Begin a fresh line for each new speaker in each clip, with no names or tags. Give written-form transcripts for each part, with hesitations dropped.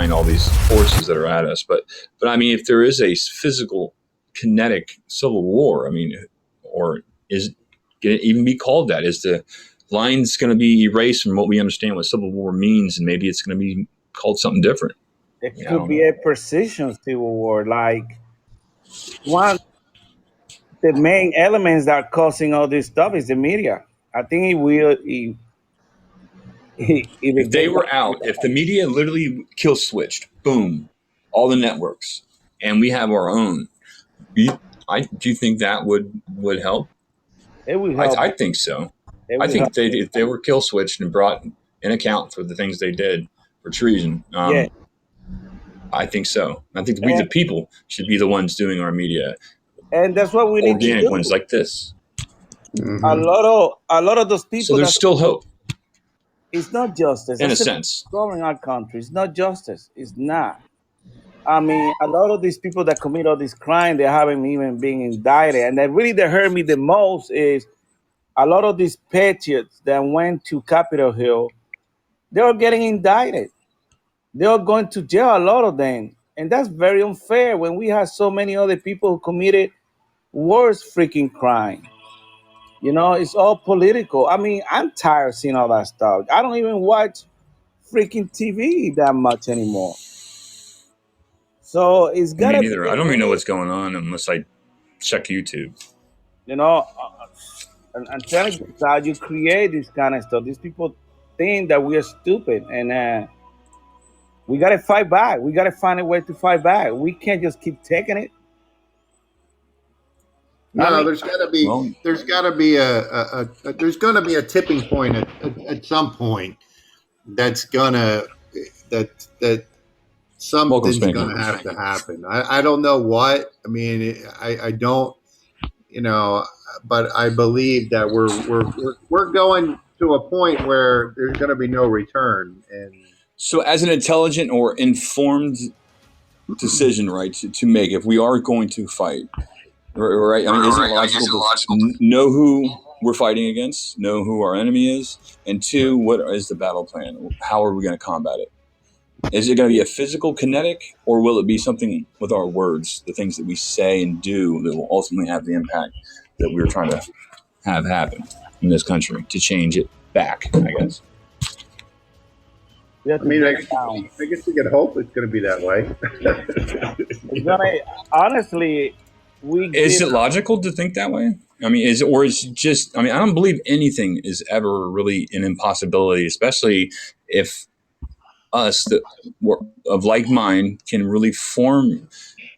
behind all these forces that are at us. But I mean, if there is a physical, kinetic civil war, I mean, or is can it even be called that? Is the lines going to be erased from what we understand what civil war means, and maybe it's going to be called something different?
It
I
could
don't
be
know.
a precision civil war. Like one, the main elements that are causing all this stuff is the media. I think it will. If
If
it
they
gets
were out, if the media literally kill switched, boom, all the networks, and we have our own, do you think that would help?
it will help.
I think so.
It
I
will
think
help.
if they were kill switched and brought in account for the things they did for treason,
Yeah,
I think so. I think we,
and
the people, should be the ones doing our media,
that's what we need to
organic ones
do.
like this.
Hmm.
A lot of those
So
people
there's
that
still hope,
it's not justice.
in a
That's the
sense.
problem in our country. It's not justice. It's not. I mean, a lot of these people that commit all this crime, they haven't even been indicted. And that hurt me the most is a lot of these patriots that went to Capitol Hill, they are getting indicted. They are going to jail, a lot of them. And that's very unfair when we have so many other people who committed worse freaking crime. You know, it's all political. I mean, I'm tired of seeing all that stuff. I don't even watch freaking TV that much anymore. So it's
Me
gotta
neither. I
be,
don't even know what's going on unless I check YouTube.
you know, I'm telling you, how you create this kind of stuff. These people think that we are stupid, and we gotta fight back. We gotta find a way to fight back. We can't just keep taking it. I
No,
mean,
Well,
there's got to be there's going to be a tipping point at some point that's gonna that
welcome,
something's
Spanky.
gonna have to happen. I don't know what. I mean, I don't, you know, but I believe that we're going to a point where there's going to be no return. And
So, as an intelligent or informed decision, right, to make, if we are going to fight, right? I mean, isn't it logical to know who we're fighting against, know who our enemy is, and two, what is the battle plan? How are we going to combat it? Is it going to be a physical kinetic, or will it be something with our words, the things that we say and do that will ultimately have the impact that we're trying to have happen in this country to change it back, I guess?
we have
I
to
mean,
break it down.
I guess we could hope it's going to be that way.
It's gonna honestly, we
Is
give
it logical to think that way? I mean, is it just? I mean, I don't believe anything is ever really an impossibility, especially if us that were of like mind can really form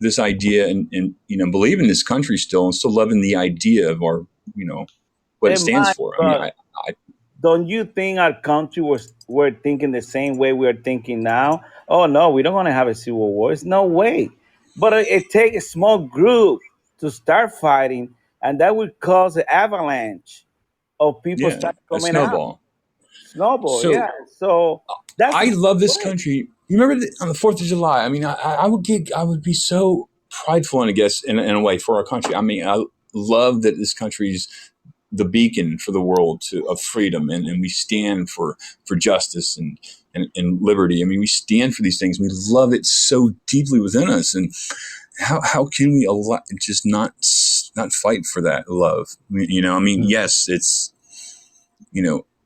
this idea and believe in this country still and still loving the idea of our what it
in
stands
mind,
for. I mean,
but don't you think our country was were thinking the same way we're thinking now? Oh no, we don't want to have a civil war. It's no way. But it takes a small group to start fighting, and that would cause an avalanche of people
yeah,
start
a
coming out.
snowball.
Snowball,
So
yeah. So that's
I
the
love this
way.
country. You remember on the 4th of July? I mean, I would be so prideful, and I guess in a way for our country. I mean, I love that this country's the beacon for the world of freedom, and we stand for justice and liberty. I mean, we stand for these things. We love it so deeply within us, and how can we just not fight for that love? I mean, yes, it's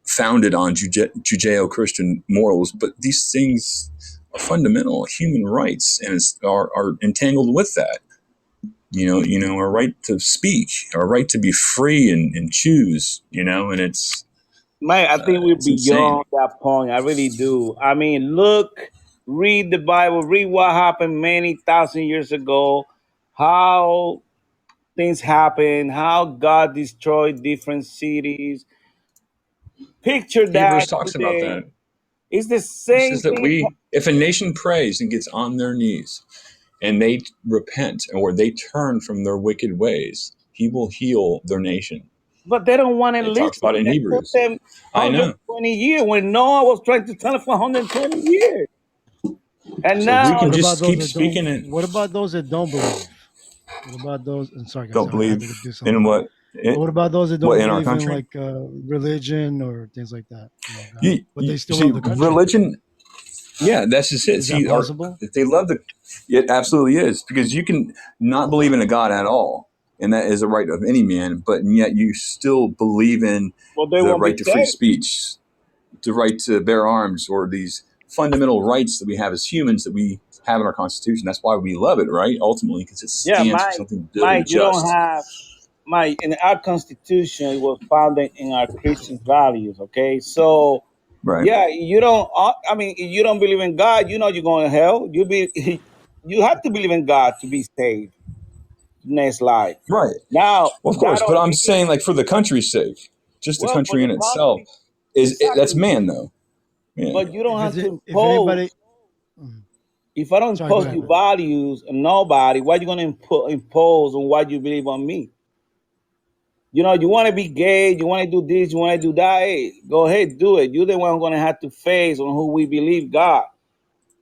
founded on Judeo-Christian morals, but these things are fundamental human rights, and are entangled with that. Our right to speak, our right to be free and choose. And
Man, I think we're
it's insane.
beyond that point. I really do. I mean, look, read the Bible, read what happened many thousand years ago, how things happen, how God destroyed different cities. Picture
Hebrews
that
talks about
today.
that.
It's the
It
same
says that
thing.
if a nation prays and gets on their knees and they repent or they turn from their wicked ways, he will heal their nation.
But they don't want to
It talks about it
listen.
in
It took
Hebrews.
them
I know.
120 years when Noah was trying to tell them for 120 years. And
So if we
now,
can
What about
just
those
keep
that don't?
speaking and
What about those that don't believe? What about those? I'm sorry, guys.
don't
I had
believe
to do something.
in
What about those that
what
don't
in our
believe in
country,
religion or things like that? God,
you
but they still
see
love the country.
religion. Yeah, that's just it.
Is that possible?
If they love it absolutely is, because you can not believe in a God at all, and that is a right of any man, but yet you still believe in
Well, they
the
won't be
right to free
saved.
speech, the right to bear arms, or these fundamental rights that we have as humans that we have in our Constitution. That's why we love it, right? Ultimately, because it
Yeah,
stands for something good
Mike,
and
you don't
just.
have Mike in our Constitution. It was founded in our Christian values. Okay, so
Right.
yeah, you don't. I mean, if you don't believe in God, you know you're going to hell. You have to believe in God to be saved next life.
Right.
Now
Well, of
that
course, but
don't
I'm
mean
saying, like, for the country's sake, just the
well for
country
the
in itself
country
that's
exactly.
man, though. Yeah.
But you don't have to
If
impose.
anybody, mm,
If I don't
sorry, go
impose
ahead.
your values on nobody, why you going to impose on what you believe on me? You know, you want to be gay, you want to do this, you want to do that. Hey, go ahead, do it. You're the one going to have to face on who we believe God.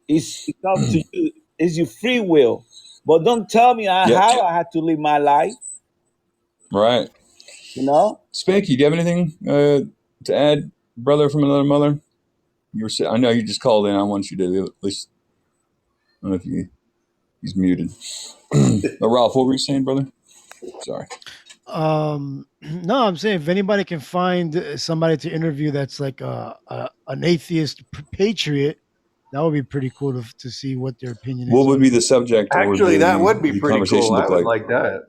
It's up to you. It's your free will. But don't tell me
Yep.
how I have to live my life.
Right.
You know,
Spanky, do you have anything to add, brother from another mother? I know you just called in. I want you to at least. I don't know if he's muted. Ralph, what were you saying, brother? Sorry.
No, I'm saying if anybody can find somebody to interview that's like an atheist patriot, that would be pretty cool to see what their opinion
What
is
would be
on.
the subject or
Actually, that would be
the
pretty
conversation
cool. I
look
would
like?
like that.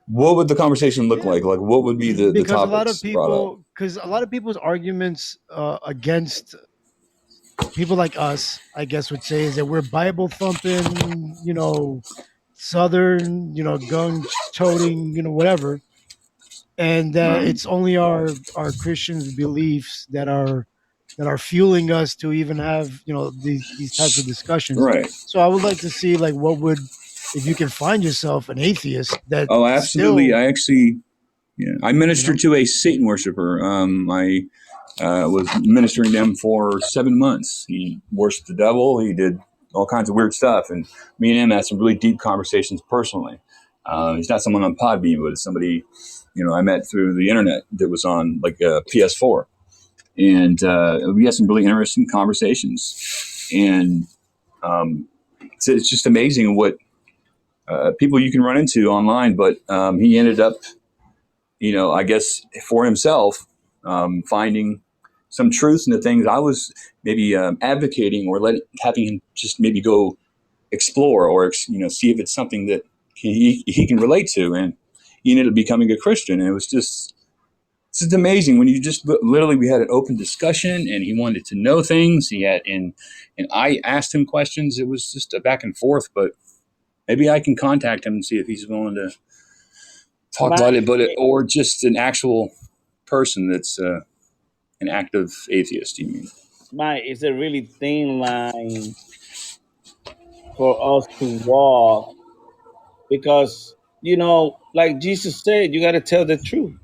What would the conversation look
Yeah,
like? Like, what would be the
because a lot of
topics brought up?
people, because a lot of people's arguments against people like us, I guess, would say is that we're Bible thumping, Southern, gun toting, whatever, and that
Right.
it's only our Christian beliefs that are fueling us to even have these types of discussions.
Right.
So I would like to see like what would if you can find yourself an atheist that
Oh, absolutely.
still
I actually, yeah, I
you
ministered
know
to a Satan worshiper. I was ministering to him for 7 months. He worshipped the devil. He did all kinds of weird stuff, and me and him had some really deep conversations personally. He's not someone on Podbean, but it's somebody I met through the internet that was on like a PS4, and we had some really interesting conversations. And it's just amazing what people you can run into online. But he ended up, I guess for himself, finding some truth in the things I was maybe advocating, or having him just maybe go explore, or see if it's something that he can relate to, and he ended up becoming a Christian. And it was just it's just amazing when you just literally we had an open discussion, and he wanted to know things. And I asked him questions. It was just a back and forth, but maybe I can contact him and see if he's willing to talk
my
about it, or just an actual person that's an active atheist. You mean?
it's a really thin line for us to walk because like Jesus said, you got to tell the truth.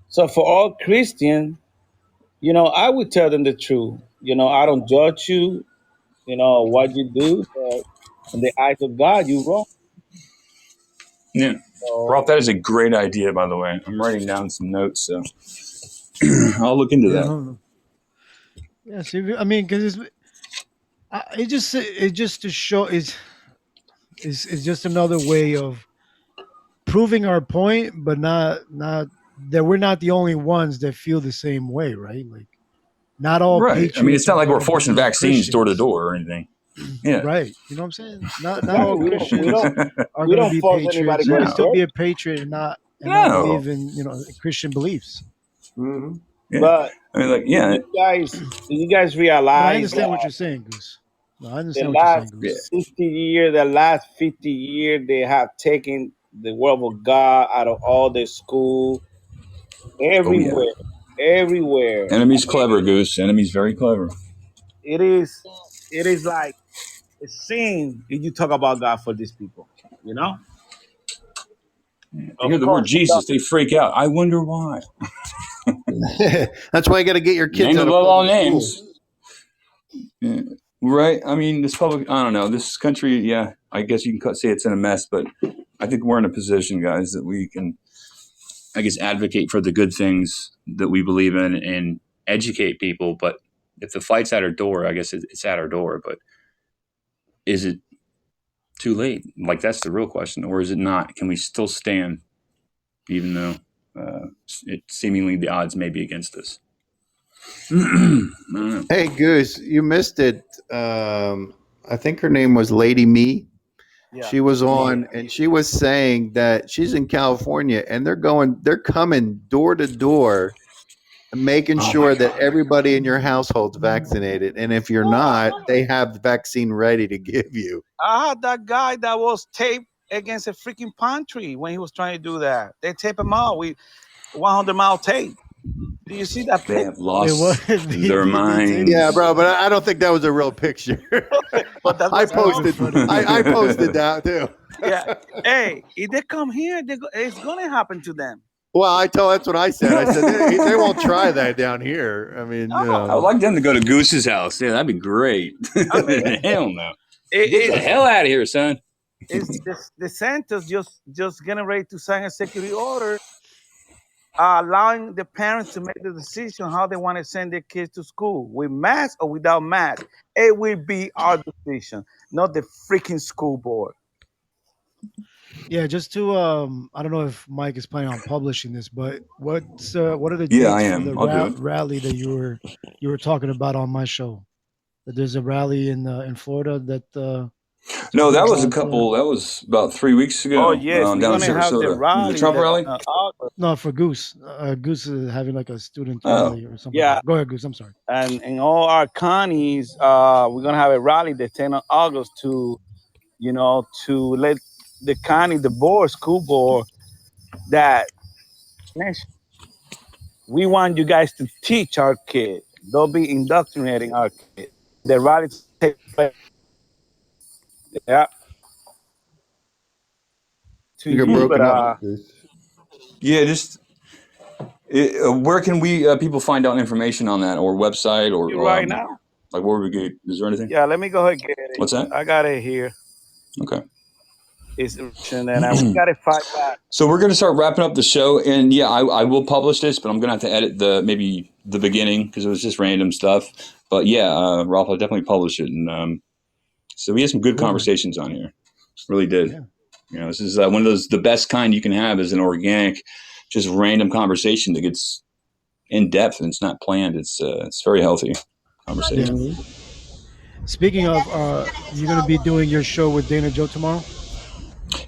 So for all Christians, I would tell them the truth. I don't judge you. What you do, but in the eyes of God, you wrong.
Yeah.
So
Ralph, that is a great idea, by the way. I'm writing down some notes, so I'll look into
yeah
that.
no, no. Yeah, see, I mean, because it just to show is just another way of proving our point, but not that we're not the only ones that feel the same way, right? Like not all
Right. I mean, it's
patriots
not
are
like
going
we're
to
forcing
be
vaccines door to
Christians,
door or anything. Yeah.
right? You know what I'm saying? Not
right,
all Christians are
we
going to
don't
be
force anybody
patriots.
to
You
go
can
to
No.
still be a
church,
patriot and not
No.
believe in Christian beliefs.
Hmm.
Yeah.
but
I mean, like,
do
yeah.
you guys
But I
realize
understand what
that
you're saying, Goose. No, I
the
understand what you're saying,
last
Yeah.
Goose.
60 years, the last 50 years, they have taken the word of God out of all the school,
Oh, yeah.
everywhere, everywhere.
Enemy's clever, Goose. Enemy's very clever.
It is, it is like a sin if you talk about God for these people. You know,
They hear
of
the word
course,
Jesus, they freak out. I wonder why.
That's why you got to get your kids
Name
out of
above all
public school.
names. Yeah. Right. I mean, this public, I don't know. This country, yeah, I guess you can say it's in a mess, but I think we're in a position, guys, that we can, I guess, advocate for the good things that we believe in and educate people, but if the fight's at our door, I guess it's at our door. But is it too late? Like, that's the real question, or is it not? Can we still stand, even though seemingly the odds may be against us? I don't know.
Hey, Goose, you missed it. I think her name was Lady Me.
Yeah.
She was on, and she was saying that she's in California, and they're coming door to door, making sure that everybody in your household's vaccinated. And if you're not, they have the vaccine ready to give you.
I had that guy that was taped against a freaking pine tree when he was trying to do that. They tape him out with 100-mile tape. Do you see that
They
pic?
have lost
was-
their minds.
Yeah, bro, but I don't think that was a real picture.
But that's
I
what's
posted.
wrong.
I posted that too.
Yeah. Hey, if they come here, it's gonna happen to them.
Well, that's what I said. I said they won't try that down here. I mean, you
No.
I
know.
would like them to go to Goose's house. Yeah, that'd be great.
I mean,
Hell no.
It-
Get the
it-
hell out of here, son.
it's the Santos just getting ready to sign a security order, allowing the parents to make the decision how they want to send their kids to school, with mask or without mask. It will be our decision, not the freaking school board.
Yeah, just to I don't know if Mike is planning on publishing this, but what are the
Yeah,
dates
I
for
am.
the
I'll do it.
rally that you were talking about on my show? That there's a rally in Florida that
No, that was a
about,
couple. That was about 3 weeks ago.
Oh yes, we're
down in
gonna have the
Sarasota.
rally.
The Trump
that,
rally.
no, for Goose. Goose is having like a student
Oh.
rally or something.
Yeah.
Go ahead, Goose. I'm sorry.
and in all our counties, we're gonna have a rally the 10th of August to let the county, the board, school board, that we want you guys to teach our kids. Don't be indoctrinating our kids. The rally take place. Yeah. To
You're
you,
broken
but,
up.
Yeah, just where can we people find out information on that, or website, or
right now.
like where we get? Is there anything?
Yeah, let me go ahead and get it.
What's that?
I got it here.
Okay.
It's and we got to fight back.
So we're going to start wrapping up the show, and yeah, I will publish this, but I'm going to have to edit maybe the beginning because it was just random stuff. But yeah, Ralph, I'll definitely publish it, and so we had some good conversations on here. Really did.
Yeah.
You know, this is one of those, the best kind you can have is an organic, just random conversation that gets in depth and it's not planned. It's very healthy conversation.
Yeah. Speaking of, you're gonna be doing your show with Dana Joe tomorrow.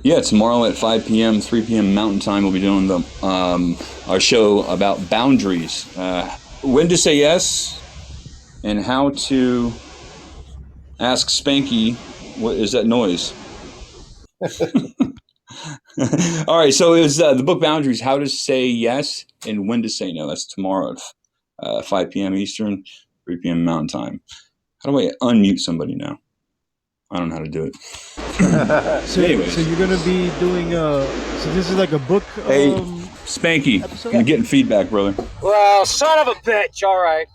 Yeah, tomorrow at 5 p.m., 3 p.m. Mountain Time, we'll be doing our show about boundaries, when to say yes, and how to ask Spanky, what is that noise? All right, so it was the book Boundaries, how to say yes and when to say no. That's tomorrow at 5 p.m. Eastern, 3 p.m. Mountain Time. How do I unmute somebody now? I don't know how to do it.
So
Anyways.
so you're gonna be doing so this is like a book.
Hey, Spanky,
episode?
you're getting feedback, brother.
Well, son of a bitch. All right.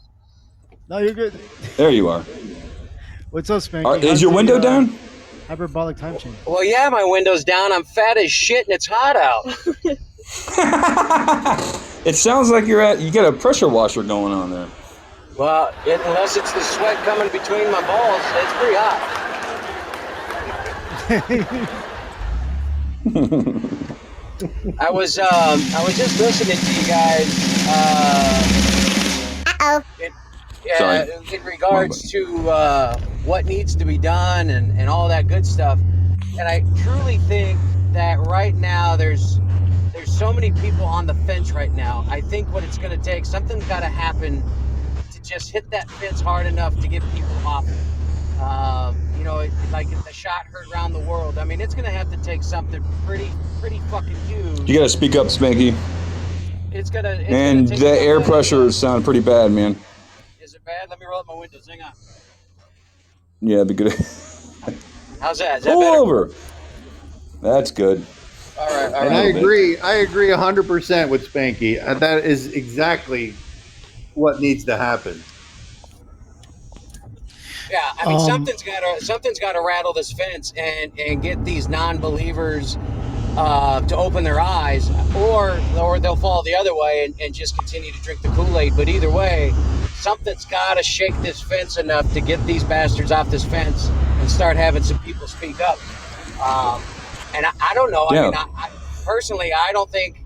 No, you're good.
There you are.
What's up, Spanky?
Is your window down?
Hyperbolic time change.
Well, yeah, my window's down. I'm fat as shit and it's hot out.
It sounds like you got a pressure washer going on there.
Well, unless it's the sweat coming between my balls, it's pretty hot. I was just listening to you guys.
Sorry.
In regards to what needs to be done and all that good stuff. And I truly think that right now there's so many people on the fence right now. I think what it's going to take, something's got to happen to just hit that fence hard enough to get people off it. Like if the shot heard around the world. I mean, it's going to have to take something pretty fucking huge.
You got to speak up, Spanky.
It's gonna
And
take
the air
something.
pressure sound pretty bad, man.
Is it bad? Let me roll up my windows. Hang on.
Yeah, it'd be good.
How's that? Is that
Pull
better?
over. That's good.
All right.
And I
little bit.
agree. I agree 100% with Spanky. That is exactly what needs to happen.
Yeah, I mean,
Um,
something's got to rattle this fence and get these non-believers to open their eyes, or they'll fall the other way and just continue to drink the Kool-Aid. But either way, something's got to shake this fence enough to get these bastards off this fence and start having some people speak up. And I don't know.
Yeah.
I mean, I personally, I don't think,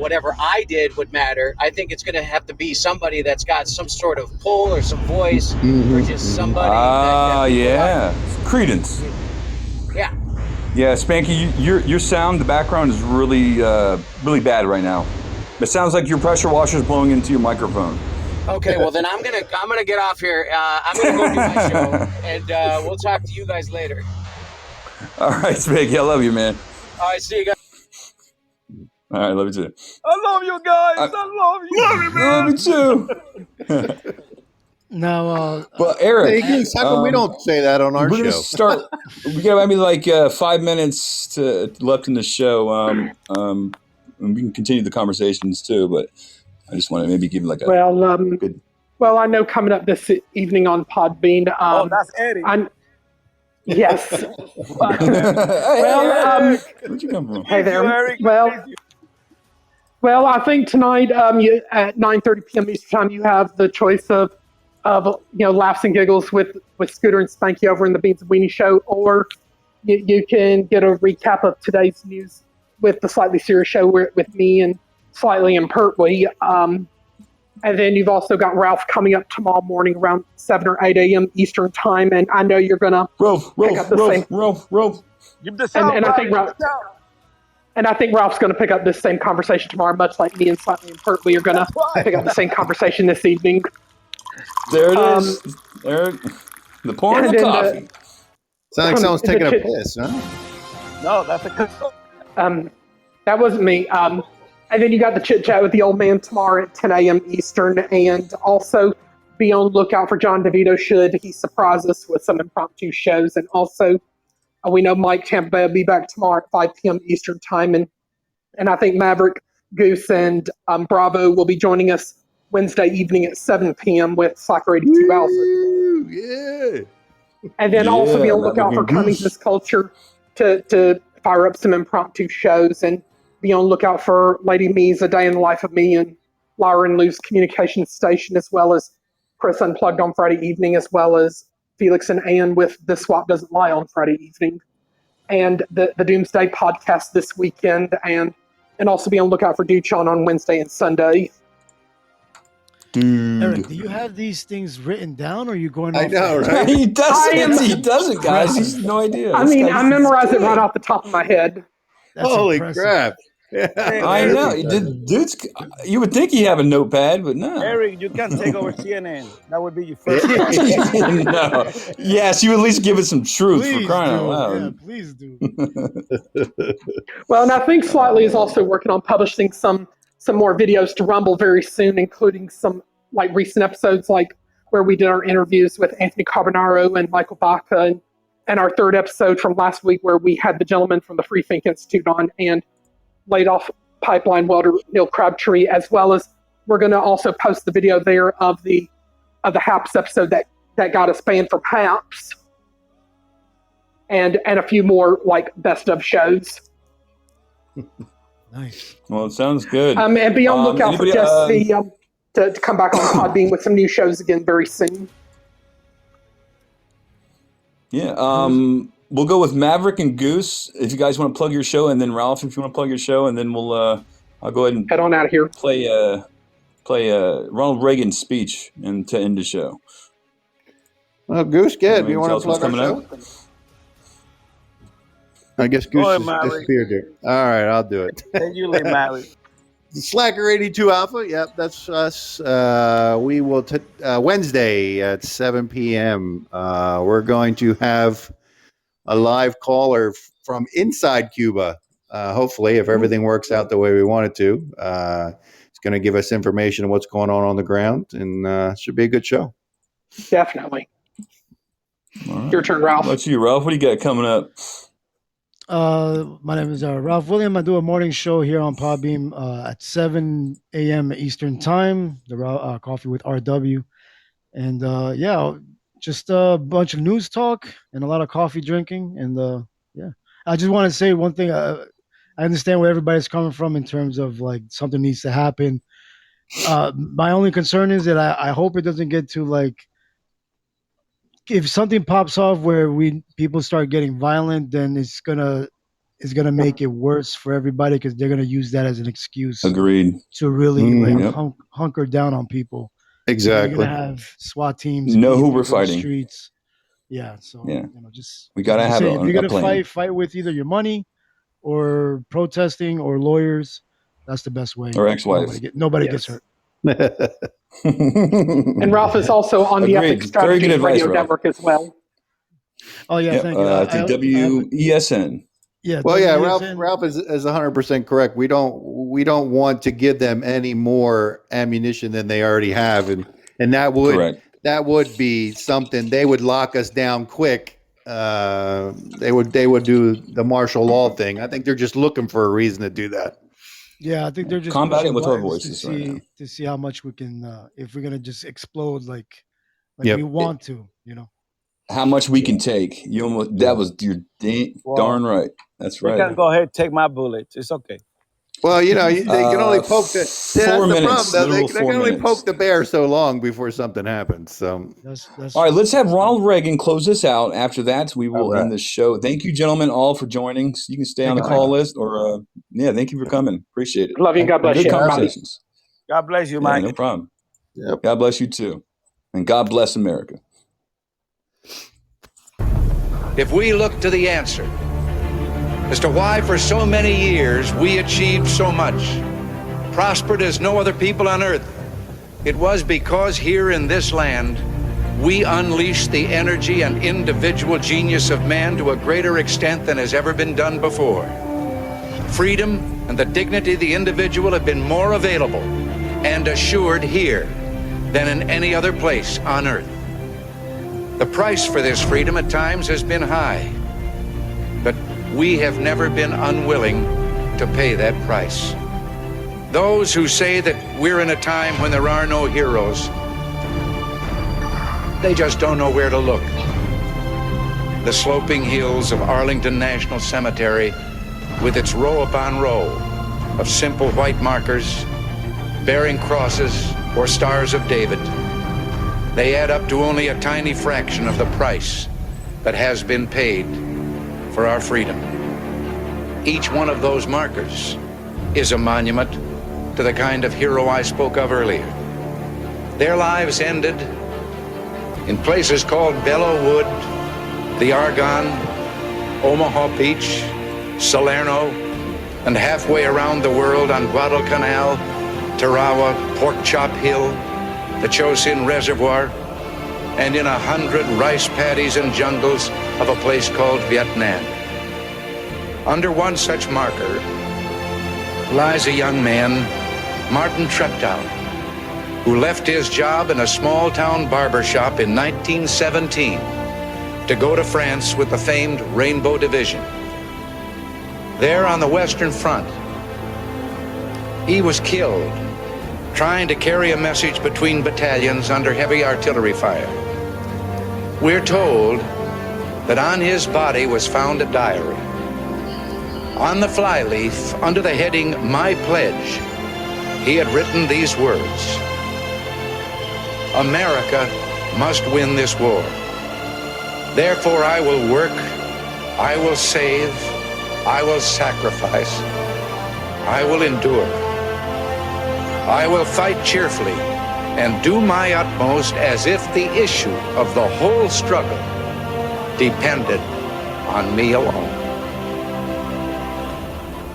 whatever I did would matter. I think it's going to have to be somebody that's got some sort of pull or some voice, or just somebody. that
Yeah. Credence.
Yeah.
Yeah, Spanky, your sound, the background is really really bad right now. It sounds like your pressure washer is blowing into your microphone.
Okay, well then I'm gonna get off here. I'm gonna go do my show, and we'll talk to you guys later.
All right, Spanky, I love you, man.
All right, see you guys.
All right, love you too.
I love you guys. I love you.
Love you too.
Now,
Well, Eric,
Hey, Goose, how come we don't say that on our
we're gonna
show?
start. We got maybe like 5 minutes left in the show. And we can continue the conversations too, but I just want to maybe give like a good.
Well, I know coming up this evening on Podbean.
That's Eddie.
Yes.
Where'd you come from?
Hey there.
Eric.
Well, I think tonight at 9:30 p.m. Eastern Time, you have the choice of laughs and giggles with Scooter and Spanky over in the Beans and Weenie Show, or you can get a recap of today's news with the Slightly Serious Show with me and Slightly and Pertwee. And then you've also got Ralph coming up tomorrow morning around 7 or 8 a.m. Eastern Time, and I know you're gonna
Rolf.
Give the sound.
and I think Ralph. And I think Ralph's going to pick up this same conversation tomorrow, much like me and Slightly and Pertwee are going to pick up the same conversation this evening.
There it is, Eric. The pouring of coffee.
Sounds like someone's taking a piss, huh?
No, that's a.
That wasn't me. And then you got the chit chat with the old man tomorrow at 10 a.m. Eastern, and also be on the lookout for John DeVito should he surprise us with some impromptu shows. And also, we know Mike Tampa Bay will be back tomorrow at 5 p.m. Eastern Time, and I think Maverick, Goose, and Bravo will be joining us Wednesday evening at 7 p.m. with Slacker 82 Alpha.
Yeah.
And then also be on the
Maverick
lookout for
and Goose.
Cummings' Culture to fire up some impromptu shows, and be on the lookout for Lady Me's A Day in the Life of Me and Lyra and Lou's Communications Station, as well as Chris Unplugged on Friday evening, as well as Felix and Ann with The Swap Doesn't Lie on Friday evening, and the Doomsday podcast this weekend, and also be on the lookout for Duchan on Wednesday and Sunday.
Dude.
Eric, do you have these things written down, or are you going?
I
off
know,
the-
right?
He doesn't.
I
He doesn't, guys. He's no idea.
I
This
mean,
guy's-
I memorize it right off the top of my head.
That's
Holy
impressive.
crap. Yeah.
I know. Dude's. You would think he have a notepad, but no.
Eric, you can take over CNN. That would be your first.
No. Yes, you at least give it some truth
Please
for crying out
do.
loud.
Yeah, please do.
Well, and I think Slightly is also working on publishing some more videos to Rumble very soon, including some like recent episodes, like where we did our interviews with Anthony Carbonaro and Michael Baca, and our third episode from last week where we had the gentleman from the Free Think Institute on, and laid off pipeline welder Neil Crabtree, as well as we're going to also post the video there of the HAPS episode that got us banned from HAPS, and a few more like best of shows.
Nice.
Well, it sounds good.
And be on the lookout for
anybody-
Jesse to come back on Podbean with some new shows again very soon.
Yeah. We'll go with Maverick and Goose if you guys want to plug your show, and then Ralph if you want to plug your show, and then we'll. I'll go ahead and
Head on out of here.
play Ronald Reagan's speech and to end the show.
Well, Goose, good. Do you
Tell
want
us
to
what's
plug our
coming
show? I guess Goose
Go ahead,
has
Maverick.
disappeared there. All right, I'll do it.
Then you leave Mary.
Slacker 82 Alpha. Yep, that's us. We will Wednesday at 7 p.m. We're going to have a live caller from inside Cuba. Hopefully, if everything works out the way we want it to, it's going to give us information on what's going on the ground, and it should be a good show.
Definitely.
All right.
Your turn, Ralph.
How about you, Ralph? What do you got coming up?
My name is Ralph William. I do a morning show here on Podbeam at 7 a.m. Eastern Time, the Coffee with RW. And just a bunch of news talk and a lot of coffee drinking. And I just want to say one thing. I understand where everybody's coming from in terms of like something needs to happen. My only concern is that I hope it doesn't get to like if something pops off where people start getting violent, then it's gonna make it worse for everybody because they're gonna use that as an excuse
Agreed.
to really
Yep.
hunker down on people.
Exactly.
You're gonna have SWAT teams.
Know who
beating
we're
people in the
fighting.
Streets. Yeah. So
Yeah.
just
We gotta
like you
have
say,
a
if you're
plan.
gonna fight with either your money or protesting or lawyers. That's the best way.
Or ex-wife.
Nobody
Yes.
gets hurt.
And Ralph is also on the
Agreed.
Epic
Very good
Strategies
advice,
Radio
Ralph.
Network as well.
Oh yeah,
Yep,
thank you.
I think WESN.
Yeah.
Well, yeah,
WESN.
Ralph is 100% correct. We don't want to give them any more ammunition than they already have, and that would
Correct.
that would be something. They would lock us down quick. They would do the martial law thing. I think they're just looking for a reason to do that.
Yeah, I think they're just
Combat it
pushing
with our
buttons
voices right now.
to see how much we can if we're gonna just explode like
Yep.
we want to,
How much we can take. That was you're darn right. That's
You
right.
can go ahead, take my bullets. It's okay.
Well, they can only poke the. That's
4
the
minutes.
problem, though. They
Literal
can
4
only
minutes.
poke the bear so long before something happens. So
that's
All right, let's have Ronald Reagan close this out. After that, we will
All right.
end this show. Thank you, gentlemen, all for joining. You can stay on the call list, or thank you for coming. Appreciate it.
Love you and God bless
Good
you.
conversations.
God bless you,
Yeah,
Mike.
no problem.
Yep.
God bless you too, and God bless America.
If we look to the answer as to why for so many years we achieved so much, prospered as no other people on earth, it was because here in this land we unleashed the energy and individual genius of man to a greater extent than has ever been done before. Freedom and the dignity of the individual have been more available and assured here than in any other place on earth. The price for this freedom at times has been high, but we have never been unwilling to pay that price. Those who say that we're in a time when there are no heroes, they just don't know where to look. The sloping hills of Arlington National Cemetery, with its row upon row of simple white markers bearing crosses or stars of David, they add up to only a tiny fraction of the price that has been paid for our freedom. Each one of those markers is a monument to the kind of hero I spoke of earlier. Their lives ended in places called Belleau Wood, the Argonne, Omaha Beach, Salerno, and halfway around the world on Guadalcanal, Tarawa, Pork Chop Hill, the Chosin Reservoir, and in 100 rice paddies and jungles of a place called Vietnam. Under one such marker lies a young man, Martin Treptow, who left his job in a small-town barber shop in 1917 to go to France with the famed Rainbow Division. There on the Western Front, he was killed trying to carry a message between battalions under heavy artillery fire. We're told that on his body was found a diary. On the flyleaf, under the heading, My Pledge, he had written these words: America must win this war. Therefore I will work, I will save, I will sacrifice, I will endure. I will fight cheerfully and do my utmost as if the issue of the whole struggle depended on me alone.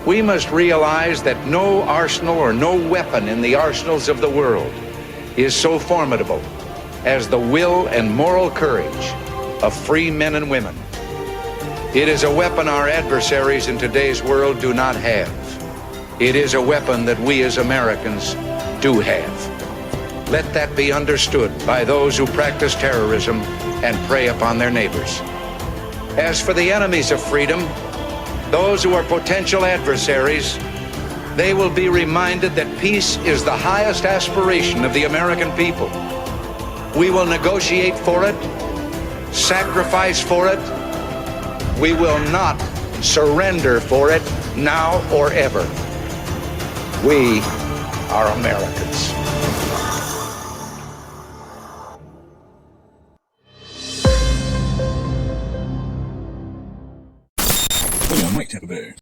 We must realize that no arsenal or no weapon in the arsenals of the world is so formidable as the will and moral courage of free men and women. It is a weapon our adversaries in today's world do not have. It is a weapon that we as Americans do have. Let that be understood by those who practice terrorism and prey upon their neighbors. As for the enemies of freedom, those who are potential adversaries, they will be reminded that peace is the highest aspiration of the American people. We will negotiate for it, sacrifice for it. We will not surrender for it now or ever. We are Americans.
Oh, yeah, Mike Tampa Bay.